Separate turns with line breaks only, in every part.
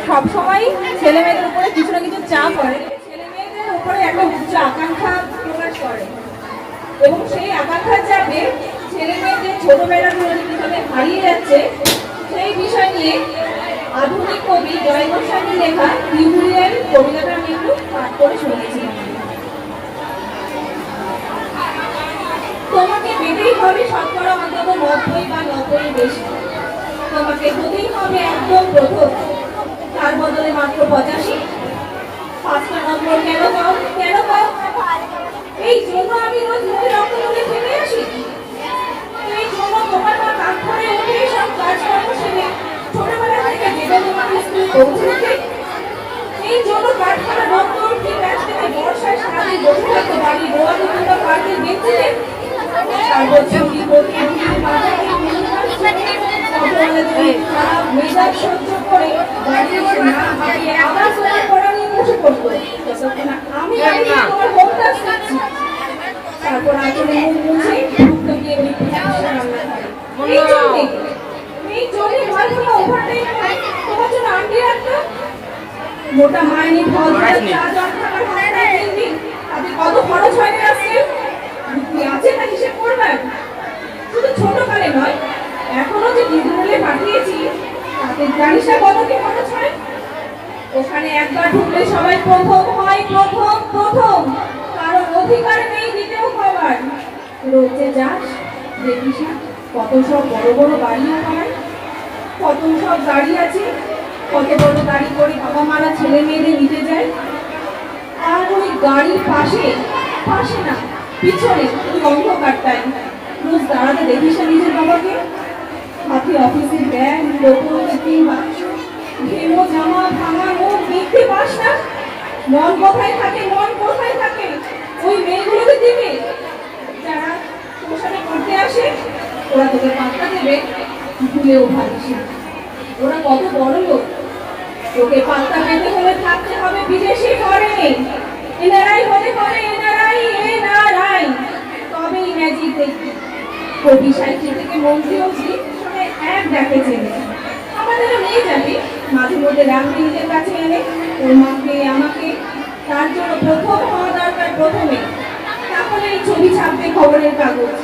সবসময় ছেলে মেয়েদের উপরে কিছু না কিছু চাপ করে, ছেলে মেয়েদের উপরে একটা উচ্চ আকাঙ্ক্ষা প্রকাশ করে এবং সেই আকাঙ্ক্ষার চাপে ছেলে মেয়েদের ছোটবেলাগুলো কিভাবে হারিয়ে যাচ্ছে সেই বিষয় নিয়ে আধুনিক কবি জয় গোস্বামীর লেখা টিউটোরিয়াল কবিতাটা আমি একটু পাঠ করে শুনেছি। তোমাকে পেতেই হবে শতকরা অন্তত 90 বা 90 বেশি, তোমাকে হতেই হবে একদম প্রথম, তার বদলে মাত্র 85। 5টা নম্বর কেন পাও, কেন পাও? এই জন্য আমি রোজ মুখে রক্ত তুলে ফেলে আসি, এই জন্য তোমার মা কাজ করে উঠে সব কাজকর্ম সেরে ছোটবেলা থেকে যেটা তোমাকে স্কুলে পৌঁছে, এই জন্য কাঠখানা রক্ত উঠে ব্যাস থেকে বর্ষায় সারাদিন বসে থাকতে পারি রোয়া কিংবা পার্কের বেঞ্চিতে। মেজাজ সহ্য করে দাঁড়িয়ে না ভাবিয়ে আবার তোমার পড়া নিয়ে বসে পড়বো, আমি তোমার হোমটা শিখছি। তারপর আসলে মুখ মুছে ঢুকতে গিয়ে এই জন্যে ঘরগুলো ওভারটাইম তোমার জন্য আন্টি একটা মোটা মাইনি ফল চা জল খাবার হয় না দিন, তাতে কত খরচ হয় না আজকে আছে না হিসেব করবেন। শুধু ছোটকালে নয়, এখনো যে বিদ্যালয়ে পাঠিয়েছি তাতে জানিস না কত কি খরচ হয়। ওখানে একবার ঢুকলে সবাই প্রথম হয়, প্রথম প্রথম, কারণ অধিকার নেই দ্বিতীয় হবার। রোজে যাস দেখিস না কত সব বড় বড় বাড়ি হয়, কত সব গাড়ি আছে, কত বড় গাড়ি করে বাবা মারা ছেলে মেয়েদের নিতে যায়। আর ওই গাড়ির পাশে পাশে না পিছনে ওই অন্ধকারটায় রোজ দাঁড়াতে দেখিস না নিজের বাবাকে, হাতে অফিসের ব্যাগ, লোকো টিফিন বাক্স, ভেমো জামা, ভাঙা মুখ দেখতে পাস না? মন কোথায় থাকে, মন কোথায় থাকে ওই মেয়েগুলোকে দিকে যারা তোর সাথে পড়তে আসে? ওরা তোকে পাত্তা দেবে ভুলেও ভাবিস না ওরা কত বড় লোক। তোকে পাত্তা পেতে হলে থাকতে হবে বিদেশি ঘরে, এনারাই হতে হবে, এনারাই এনারাই, তবেই ম্যাজিক দেখবি। কবি সাহিত্য থেকে মন্ত্রী অবধি সবাই এক ডাকে চেনে। আমাদেরও মেয়ে যাবে মাঝে মধ্যে রাখবে নিজের কাছে এনে, ওর মাকে আমাকে। তার জন্য প্রথম হওয়া দরকার প্রথমে, তাহলে এই ছবি ছাপবে খবরের কাগজ।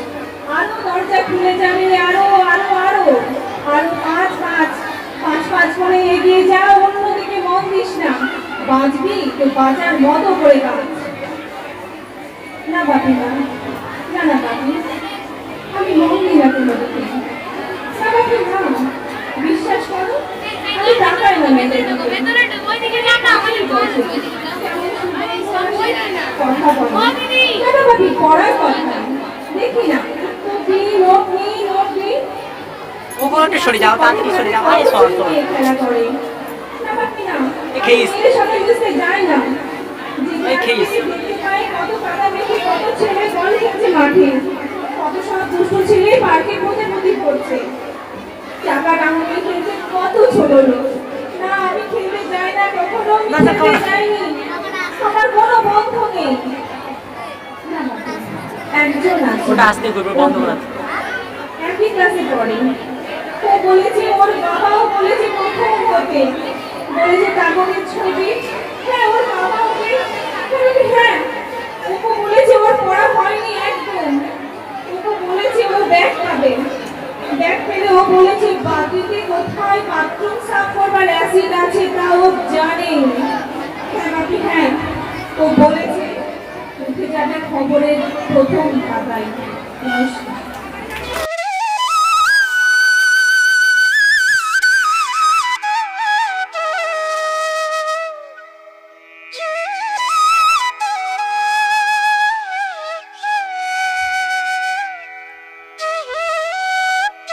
আরো দরজা খুলে যাবে, আরো আরো আরো আরো 5 5 5 5 করে এগিয়ে যাও, অন্যদিকে মন দিস না। বাঁচবি তো বাঁচার মতো করে বাঁচ। না বাপি না, না না বাপি, আমি মন দিই না কোনো দিকে। না বাপি না, বিশ্বাস করো আমি টাকাই না মেয়েদের কথা বলি, কেন বাপি পড়ার কথা দেখি না তো নোট নেই নোট নেই
ওপরে সরে যাও, তাড়াতাড়ি সরে যাও। আরে সর সর
খেলা করে। না বাপি না,
খেইস
এর সাথে মিশতে যায় না।
এই খেইস
কত কাদা মেখে কত ছেলে বল খেলছে মাঠে, কত সব দুষ্ট ছেলে পার্কের মধ্যে নদী পড়ছে, চাকা টাঙানো খেলছে কত ছোট লোক। না আমি খেলতে যাই না, কখনো আমি খেলতে যাইনি, আমার কোনো বন্ধু নেই। একজন আছে,
ওটা আস্তে করবে, বন্ধ করা
একই ক্লাসে পড়ে। ও বলেছে ওর বাবাও বলেছে প্রথম হতে, বলেছে কাগজের ছবি। হ্যাঁ ওর বাবা ওকে, হ্যাঁ ওকে বলেছে ওর পড়া হয়নি একদম, ওকে বলেছে ও ব্যাগ পাবে, ব্যাগ পেলে ও বলেছে বাকিতে কোথায় বাথরুম সাফ করবার অ্যাসিড আছে তা ও জানে। হ্যাঁ বাকি হ্যাঁ, ও বলেছে উঠে যাবে খবরের প্রথম পাতায়। নমস্কার।